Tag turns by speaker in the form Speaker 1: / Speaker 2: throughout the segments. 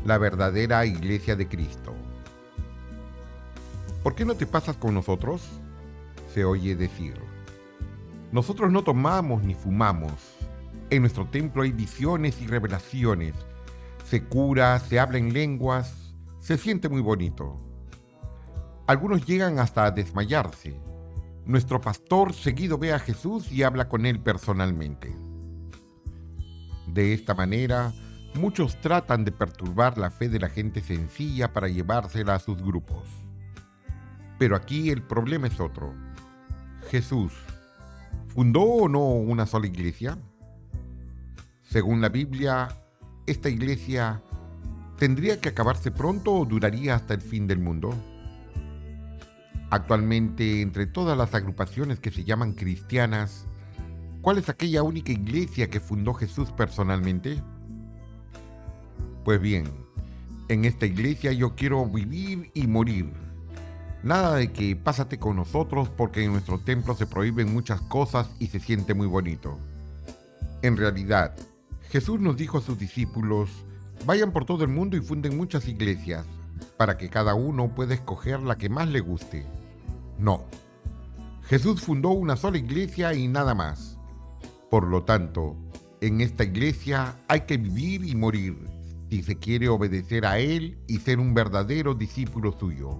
Speaker 1: la verdadera Iglesia de Cristo. ¿Por qué no te pasas con nosotros? Se oye decir. Nosotros no tomamos ni fumamos. En nuestro templo hay visiones y revelaciones. Se cura, se habla en lenguas, se siente muy bonito. Algunos llegan hasta a desmayarse. Nuestro pastor seguido ve a Jesús y habla con él personalmente. De esta manera, muchos tratan de perturbar la fe de la gente sencilla para llevársela a sus grupos. Pero aquí el problema es otro. Jesús, ¿fundó o no una sola iglesia? Según la Biblia, esta iglesia ¿tendría que acabarse pronto o duraría hasta el fin del mundo? Actualmente, entre todas las agrupaciones que se llaman cristianas, ¿cuál es aquella única iglesia que fundó Jesús personalmente? Pues bien, en esta iglesia yo quiero vivir y morir. Nada de que pásate con nosotros porque en nuestro templo se prohíben muchas cosas y se siente muy bonito. En realidad, Jesús nos dijo a sus discípulos, vayan por todo el mundo y funden muchas iglesias, para que cada uno pueda escoger la que más le guste. No, Jesús fundó una sola iglesia y nada más. Por lo tanto, en esta iglesia hay que vivir y morir, si se quiere obedecer a Él y ser un verdadero discípulo suyo.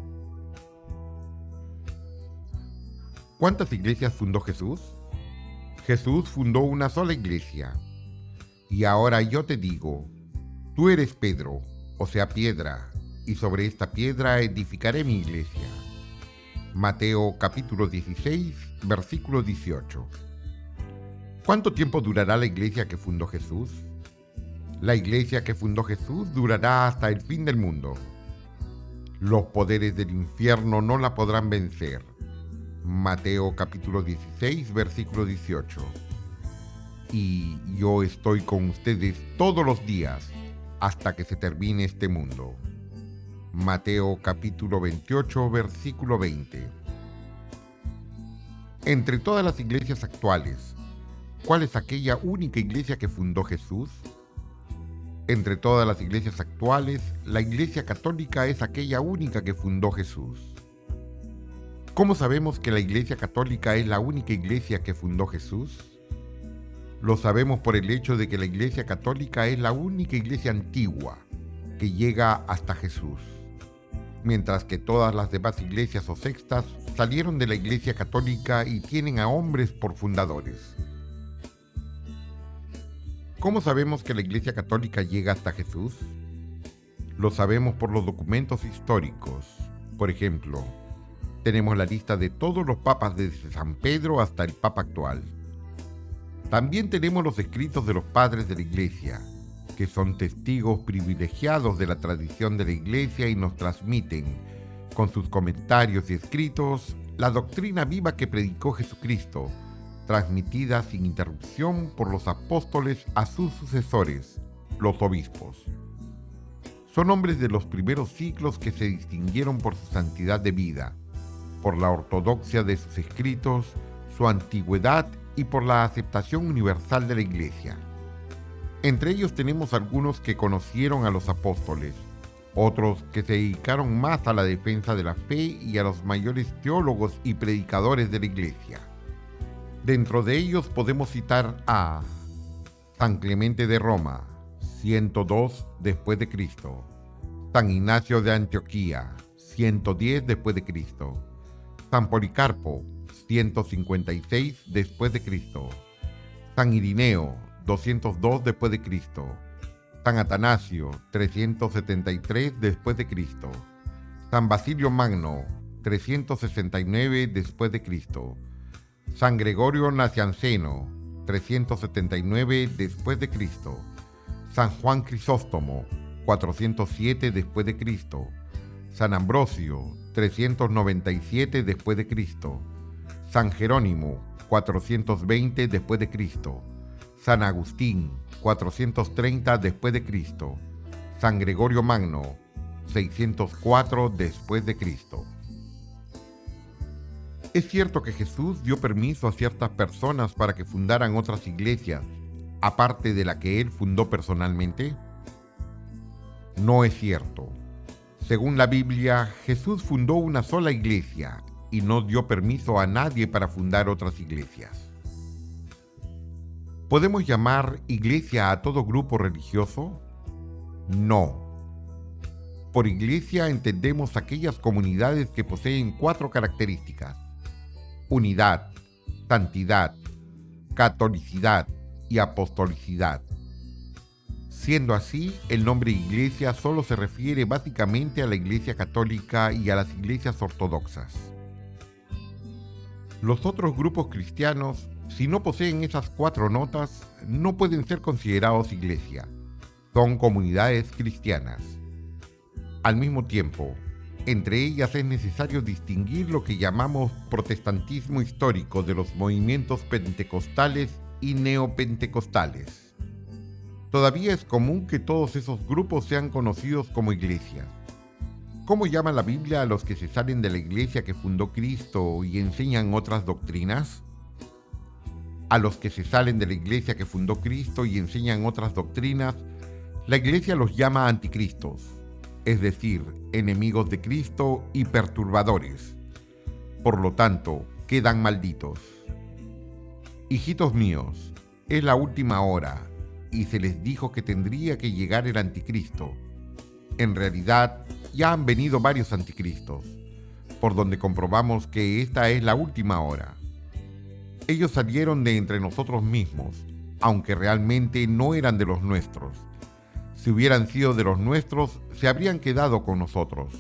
Speaker 1: ¿Cuántas iglesias fundó Jesús? Jesús fundó una sola iglesia. Y ahora yo te digo, tú eres Pedro, o sea piedra, y sobre esta piedra edificaré mi iglesia. Mateo capítulo 16, versículo 18. ¿Cuánto tiempo durará la iglesia que fundó Jesús? La iglesia que fundó Jesús durará hasta el fin del mundo. Los poderes del infierno no la podrán vencer. Mateo capítulo 16, versículo 18. Y yo estoy con ustedes todos los días hasta que se termine este mundo. Mateo capítulo 28, versículo 20. Entre todas las iglesias actuales, ¿cuál es aquella única iglesia que fundó Jesús? Entre todas las iglesias actuales, la Iglesia Católica es aquella única que fundó Jesús. ¿Cómo sabemos que la Iglesia Católica es la única iglesia que fundó Jesús? Lo sabemos por el hecho de que la Iglesia Católica es la única iglesia antigua que llega hasta Jesús, mientras que todas las demás iglesias o sectas salieron de la Iglesia Católica y tienen a hombres por fundadores. ¿Cómo sabemos que la Iglesia Católica llega hasta Jesús? Lo sabemos por los documentos históricos. Por ejemplo, tenemos la lista de todos los papas desde San Pedro hasta el papa actual. También tenemos los escritos de los padres de la Iglesia, que son testigos privilegiados de la tradición de la Iglesia y nos transmiten, con sus comentarios y escritos, la doctrina viva que predicó Jesucristo, transmitida sin interrupción por los apóstoles a sus sucesores, los obispos. Son hombres de los primeros siglos que se distinguieron por su santidad de vida, por la ortodoxia de sus escritos, su antigüedad y por la aceptación universal de la Iglesia. Entre ellos tenemos algunos que conocieron a los apóstoles, otros que se dedicaron más a la defensa de la fe y a los mayores teólogos y predicadores de la Iglesia. Dentro de ellos podemos citar a San Clemente de Roma, 102 después de Cristo, San Ignacio de Antioquía, 110 después de Cristo, San Policarpo, 156 después de Cristo, San Irineo, 202 después de Cristo, San Atanasio, 373 después de Cristo, San Basilio Magno, 369 después de Cristo, San Gregorio Nacianceno, 379 después de Cristo, San Juan Crisóstomo, 407 después de Cristo, San Ambrosio, 397 después de Cristo, San Jerónimo, 420 después de Cristo, San Agustín, 430 después de Cristo, San Gregorio Magno, 604 después de Cristo. ¿Es cierto que Jesús dio permiso a ciertas personas para que fundaran otras iglesias, aparte de la que él fundó personalmente? No es cierto. Según la Biblia, Jesús fundó una sola iglesia y no dio permiso a nadie para fundar otras iglesias. ¿Podemos llamar iglesia a todo grupo religioso? No. Por iglesia entendemos aquellas comunidades que poseen 4 características: unidad, santidad, catolicidad y apostolicidad. Siendo así, el nombre iglesia solo se refiere básicamente a la Iglesia Católica y a las iglesias ortodoxas. Los otros grupos cristianos, si no poseen esas 4 notas, no pueden ser considerados iglesia. Son comunidades cristianas. Al mismo tiempo, entre ellas es necesario distinguir lo que llamamos protestantismo histórico de los movimientos pentecostales y neopentecostales. Todavía es común que todos esos grupos sean conocidos como iglesias. ¿Cómo llama la Biblia a los que se salen de la iglesia que fundó Cristo y enseñan otras doctrinas? A los que se salen de la iglesia que fundó Cristo y enseñan otras doctrinas, la iglesia los llama anticristos, es decir, enemigos de Cristo y perturbadores. Por lo tanto, quedan malditos. Hijitos míos, es la última hora, y se les dijo que tendría que llegar el anticristo. En realidad, ya han venido varios anticristos, por donde comprobamos que esta es la última hora. Ellos salieron de entre nosotros mismos, aunque realmente no eran de los nuestros. Si hubieran sido de los nuestros, se habrían quedado con nosotros.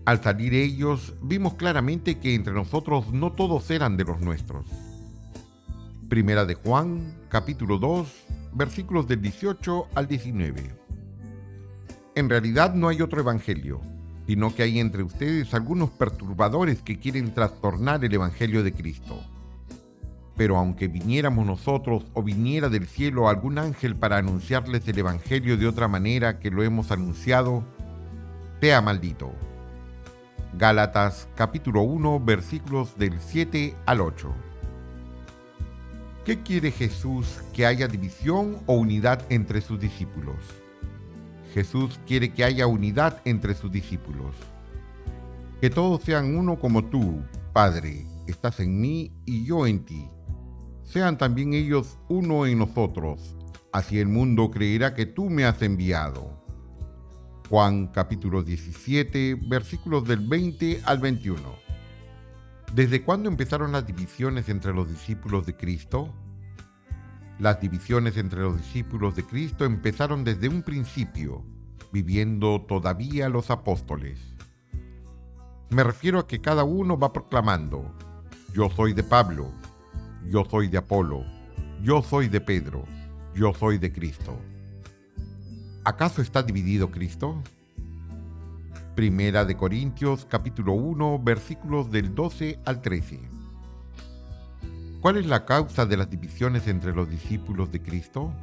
Speaker 1: Al salir ellos, vimos claramente que entre nosotros no todos eran de los nuestros. Primera de Juan, capítulo 2, versículos del 18 al 19. En realidad no hay otro evangelio, sino que hay entre ustedes algunos perturbadores que quieren trastornar el evangelio de Cristo. Pero aunque viniéramos nosotros o viniera del cielo algún ángel para anunciarles el evangelio de otra manera que lo hemos anunciado, sea maldito. Gálatas capítulo 1, versículos del 7 al 8. ¿Qué quiere Jesús? ¿Que haya división o unidad entre sus discípulos? Jesús quiere que haya unidad entre sus discípulos. Que todos sean uno como tú, Padre, estás en mí y yo en ti. Sean también ellos uno en nosotros, así el mundo creerá que tú me has enviado. Juan capítulo 17, versículos del 20 al 21. ¿Desde cuándo empezaron las divisiones entre los discípulos de Cristo? Las divisiones entre los discípulos de Cristo empezaron desde un principio, viviendo todavía los apóstoles. Me refiero a que cada uno va proclamando: yo soy de Pablo, yo soy de Apolo, yo soy de Pedro, yo soy de Cristo. ¿Acaso está dividido Cristo? Primera de Corintios, capítulo 1, versículos del 12 al 13. ¿Cuál es la causa de las divisiones entre los discípulos de Cristo?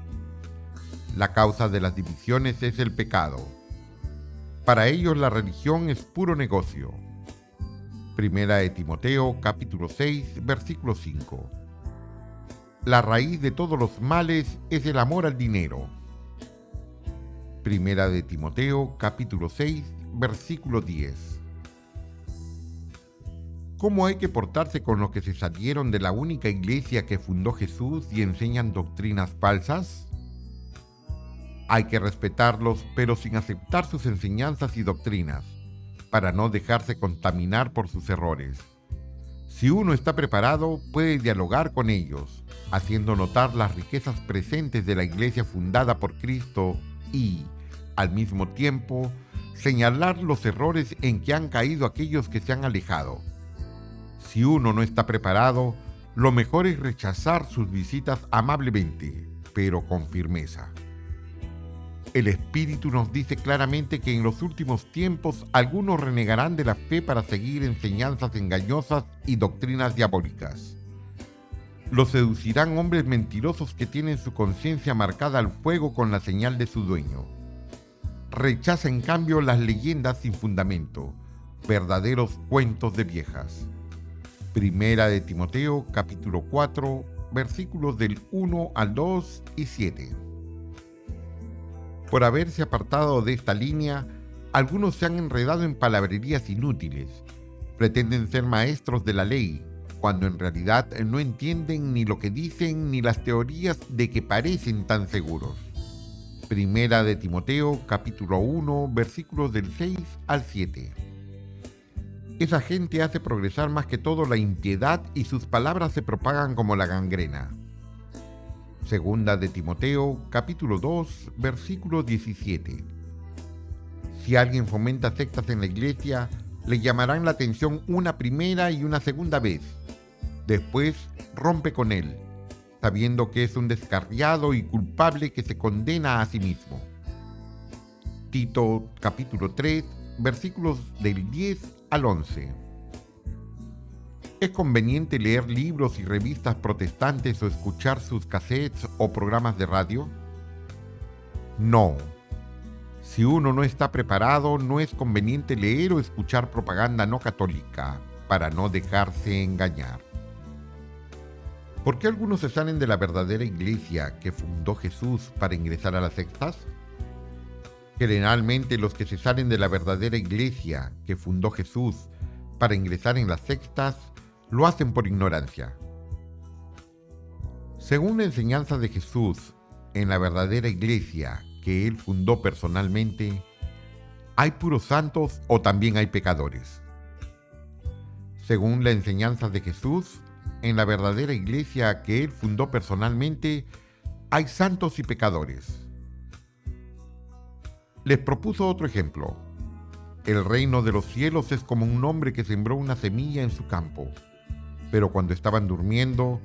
Speaker 1: La causa de las divisiones es el pecado. Para ellos la religión es puro negocio. Primera de Timoteo, capítulo 6, versículo 5. La raíz de todos los males es el amor al dinero. Primera de Timoteo, capítulo 6, versículo 10. ¿Cómo hay que portarse con los que se salieron de la única iglesia que fundó Jesús y enseñan doctrinas falsas? Hay que respetarlos, pero sin aceptar sus enseñanzas y doctrinas, para no dejarse contaminar por sus errores. Si uno está preparado, puede dialogar con ellos, haciendo notar las riquezas presentes de la iglesia fundada por Cristo y, al mismo tiempo, señalar los errores en que han caído aquellos que se han alejado. Si uno no está preparado, lo mejor es rechazar sus visitas amablemente, pero con firmeza. El Espíritu nos dice claramente que en los últimos tiempos algunos renegarán de la fe para seguir enseñanzas engañosas y doctrinas diabólicas. Los seducirán hombres mentirosos que tienen su conciencia marcada al fuego con la señal de su dueño. Rechaza en cambio las leyendas sin fundamento, verdaderos cuentos de viejas. Primera de Timoteo, capítulo 4, versículos del 1 al 2 y 7. Por haberse apartado de esta línea, algunos se han enredado en palabrerías inútiles. Pretenden ser maestros de la ley, cuando en realidad no entienden ni lo que dicen ni las teorías de que parecen tan seguros. Primera de Timoteo, capítulo 1, versículos del 6 al 7. Esa gente hace progresar más que todo la impiedad y sus palabras se propagan como la gangrena. Segunda de Timoteo, capítulo 2, versículo 17. Si alguien fomenta sectas en la iglesia, le llamarán la atención una primera y una segunda vez. Después rompe con él, sabiendo que es un descarriado y culpable que se condena a sí mismo. Tito, capítulo 3, versículos del 10 al 11. ¿Es conveniente leer libros y revistas protestantes o escuchar sus cassettes o programas de radio? No. Si uno no está preparado, no es conveniente leer o escuchar propaganda no católica para no dejarse engañar. ¿Por qué algunos se salen de la verdadera iglesia que fundó Jesús para ingresar a las sectas? Generalmente los que se salen de la verdadera iglesia que fundó Jesús para ingresar en las sectas lo hacen por ignorancia. Según la enseñanza de Jesús en la verdadera iglesia que él fundó personalmente, ¿hay puros santos o también hay pecadores? Según la enseñanza de Jesús en la verdadera iglesia que él fundó personalmente, hay santos y pecadores. Les propuso otro ejemplo. El reino de los cielos es como un hombre que sembró una semilla en su campo. Pero cuando estaban durmiendo,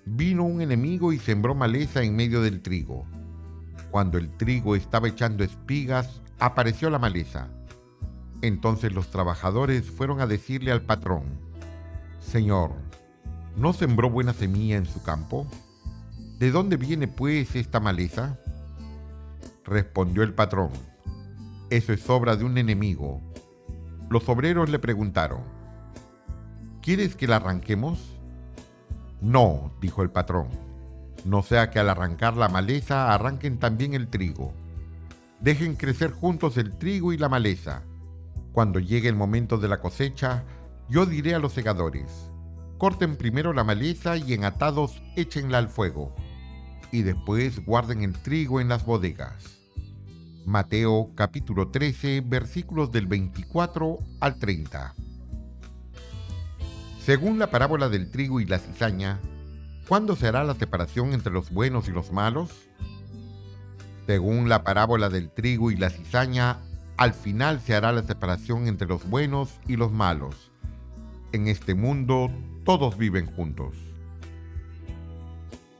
Speaker 1: vino un enemigo y sembró maleza en medio del trigo. Cuando el trigo estaba echando espigas, apareció la maleza. Entonces los trabajadores fueron a decirle al patrón: Señor, ¿no sembró buena semilla en su campo? ¿De dónde viene pues esta maleza? Respondió el patrón: Eso es obra de un enemigo. Los obreros le preguntaron: ¿Quieres que la arranquemos? No, dijo el patrón, no sea que al arrancar la maleza arranquen también el trigo. Dejen crecer juntos el trigo y la maleza. Cuando llegue el momento de la cosecha, yo diré a los segadores: corten primero la maleza y en atados échenla al fuego, y después guarden el trigo en las bodegas. Mateo capítulo 13, versículos del 24 al 30. Según la parábola del trigo y la cizaña, ¿cuándo se hará la separación entre los buenos y los malos? Según la parábola del trigo y la cizaña, al final se hará la separación entre los buenos y los malos. En este mundo todos viven juntos.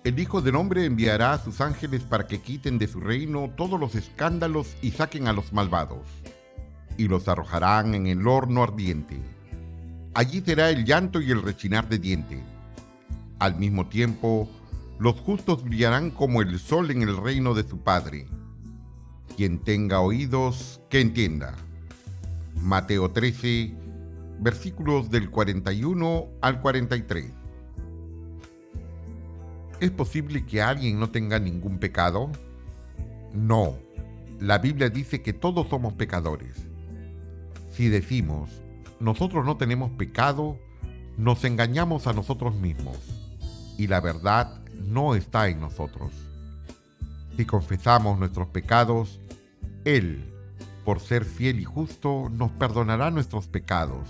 Speaker 1: El Hijo del Hombre enviará a sus ángeles para que quiten de su reino todos los escándalos y saquen a los malvados, y los arrojarán en el horno ardiente. Allí será el llanto y el rechinar de dientes. Al mismo tiempo, los justos brillarán como el sol en el reino de su Padre. Quien tenga oídos, que entienda. Mateo 13, versículos del 41 al 43. ¿Es posible que alguien no tenga ningún pecado? No. La Biblia dice que todos somos pecadores. Si decimos: nosotros no tenemos pecado, nos engañamos a nosotros mismos, y la verdad no está en nosotros. Si confesamos nuestros pecados, Él, por ser fiel y justo, nos perdonará nuestros pecados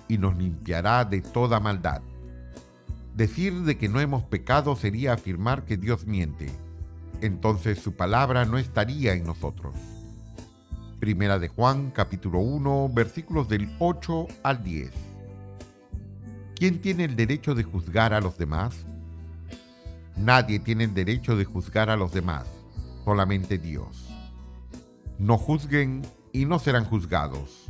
Speaker 1: y nos limpiará de toda maldad. Decir de que no hemos pecado sería afirmar que Dios miente. Entonces su palabra no estaría en nosotros. Primera de Juan, capítulo 1, versículos del 8 al 10. ¿Quién tiene el derecho de juzgar a los demás? Nadie tiene el derecho de juzgar a los demás, solamente Dios. No juzguen y no serán juzgados.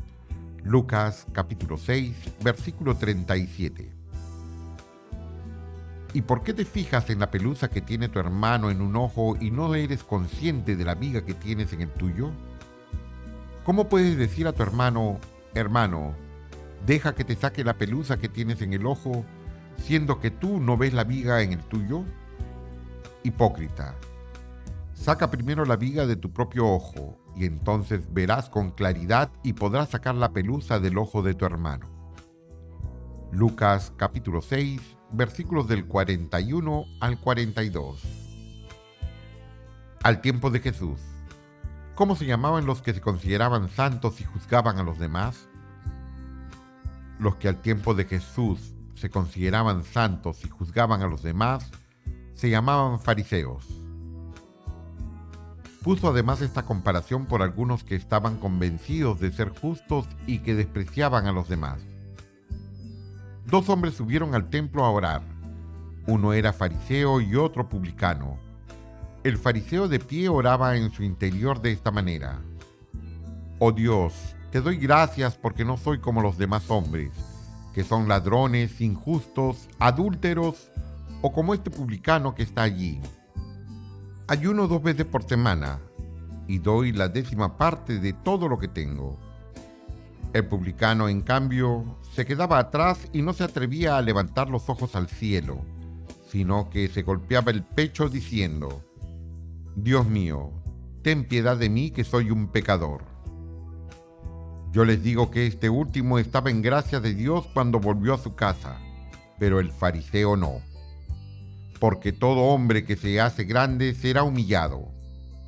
Speaker 1: Lucas, capítulo 6, versículo 37. ¿Y por qué te fijas en la pelusa que tiene tu hermano en un ojo y no eres consciente de la viga que tienes en el tuyo? ¿Cómo puedes decir a tu hermano: hermano, deja que te saque la pelusa que tienes en el ojo, siendo que tú no ves la viga en el tuyo? Hipócrita, Saca primero la viga de tu propio ojo, y entonces verás con claridad y podrás sacar la pelusa del ojo de tu hermano. Lucas capítulo 6, versículos del 41 al 42. Al tiempo de Jesús. ¿Cómo se llamaban los que se consideraban santos y juzgaban a los demás? Los que al tiempo de Jesús se consideraban santos y juzgaban a los demás se llamaban fariseos. Puso además esta comparación por algunos que estaban convencidos de ser justos y que despreciaban a los demás. Dos hombres subieron al templo a orar. Uno era fariseo y otro publicano. El fariseo de pie oraba en su interior de esta manera: Oh Dios, te doy gracias porque no soy como los demás hombres, que son ladrones, injustos, adúlteros, o como este publicano que está allí. Ayuno 2 veces por semana y doy la 10ª parte de todo lo que tengo. El publicano, en cambio, se quedaba atrás y no se atrevía a levantar los ojos al cielo, sino que se golpeaba el pecho diciendo: Dios mío, ten piedad de mí que soy un pecador. Yo les digo que este último estaba en gracia de Dios cuando volvió a su casa, pero el fariseo no. Porque todo hombre que se hace grande será humillado,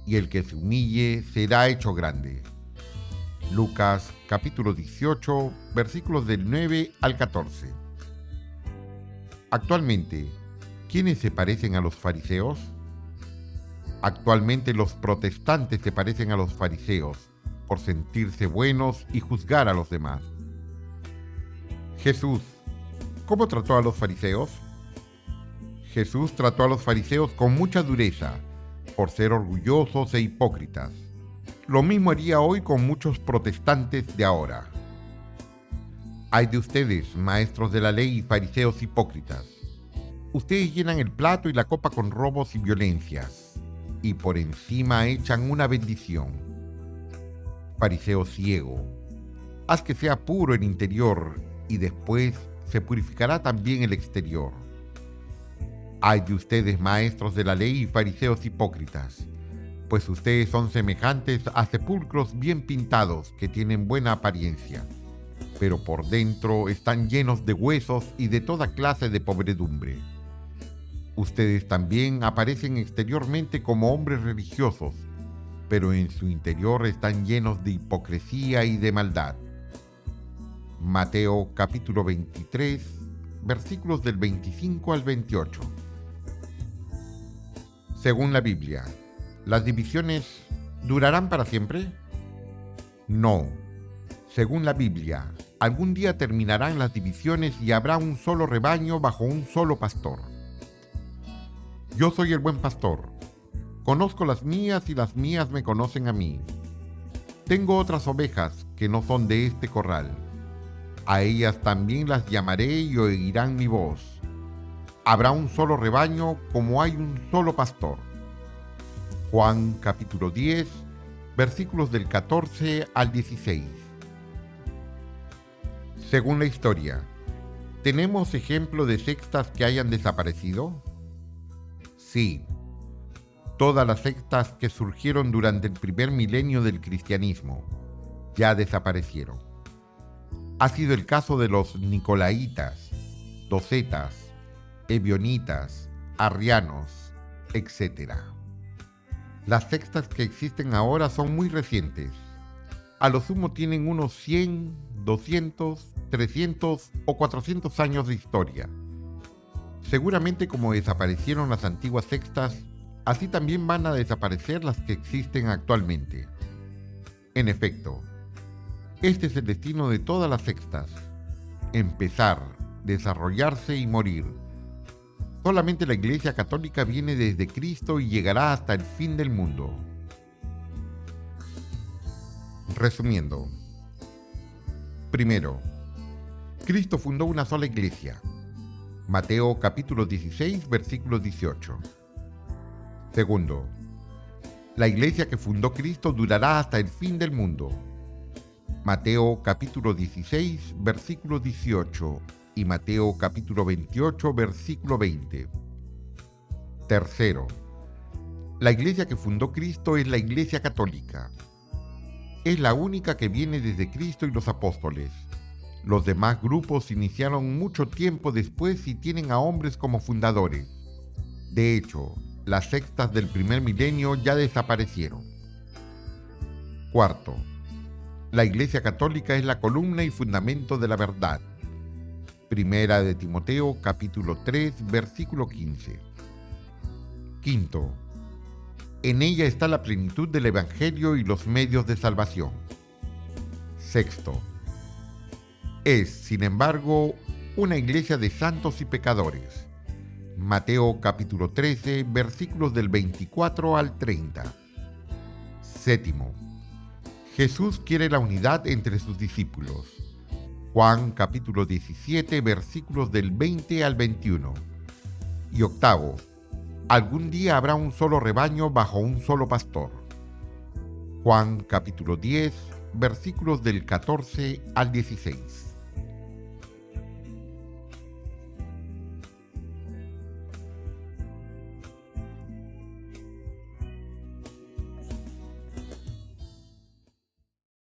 Speaker 1: y el que se humille será hecho grande. Lucas capítulo 18, versículos del 9 al 14. Actualmente, ¿quiénes se parecen a los fariseos? Actualmente los protestantes se parecen a los fariseos por sentirse buenos y juzgar a los demás. Jesús, ¿cómo trató a los fariseos? Jesús trató a los fariseos con mucha dureza por ser orgullosos e hipócritas. Lo mismo haría hoy con muchos protestantes de ahora. Ay de ustedes, maestros de la ley y fariseos hipócritas. Ustedes llenan el plato y la copa con robos y violencias, y por encima echan una bendición. Fariseo ciego, haz que sea puro el interior, y después se purificará también el exterior. Ay de ustedes, maestros de la ley y fariseos hipócritas, pues ustedes son semejantes a sepulcros bien pintados que tienen buena apariencia, pero por dentro están llenos de huesos y de toda clase de podredumbre. Ustedes también aparecen exteriormente como hombres religiosos, pero en su interior están llenos de hipocresía y de maldad. Mateo capítulo 23, versículos del 25 al 28. Según la Biblia, ¿las divisiones durarán para siempre? No. Según la Biblia, algún día terminarán las divisiones y habrá un solo rebaño bajo un solo pastor. Yo soy el buen pastor. Conozco las mías y las mías me conocen a mí. Tengo otras ovejas que no son de este corral. A ellas también las llamaré y oirán mi voz. Habrá un solo rebaño como hay un solo pastor. Juan capítulo 10, versículos del 14 al 16. Según la historia, ¿tenemos ejemplo de sectas que hayan desaparecido? Sí. Todas las sectas que surgieron durante el primer milenio del cristianismo ya desaparecieron. Ha sido el caso de los nicolaitas, docetas, ebionitas, arrianos, etc. Las sectas que existen ahora son muy recientes. A lo sumo tienen unos 100, 200, 300 o 400 años de historia. Seguramente como desaparecieron las antiguas sectas, así también van a desaparecer las que existen actualmente. En efecto, este es el destino de todas las sectas: empezar, desarrollarse y morir. Solamente la Iglesia Católica viene desde Cristo y llegará hasta el fin del mundo. Resumiendo. Primero, Cristo fundó una sola iglesia. Mateo capítulo 16, versículo 18. Segundo, la iglesia que fundó Cristo durará hasta el fin del mundo. Mateo capítulo 16, versículo 18 y Mateo capítulo 28, versículo 20. Tercero, La iglesia que fundó Cristo es la Iglesia Católica. Es la única que viene desde Cristo y los apóstoles. Los demás grupos se iniciaron mucho tiempo después y tienen a hombres como fundadores. De hecho, las sectas del primer milenio ya desaparecieron. Cuarto, la Iglesia Católica es la columna y fundamento de la verdad. Primera de Timoteo, capítulo 3, versículo 15. Quinto, en ella está la plenitud del Evangelio y los medios de salvación. Sexto, es, sin embargo, una iglesia de santos y pecadores. Mateo capítulo 13, versículos del 24 al 30. Séptimo, Jesús quiere la unidad entre sus discípulos. Juan capítulo 17, versículos del 20 al 21. Y octavo, algún día habrá un solo rebaño bajo un solo pastor. Juan capítulo 10, versículos del 14 al 16.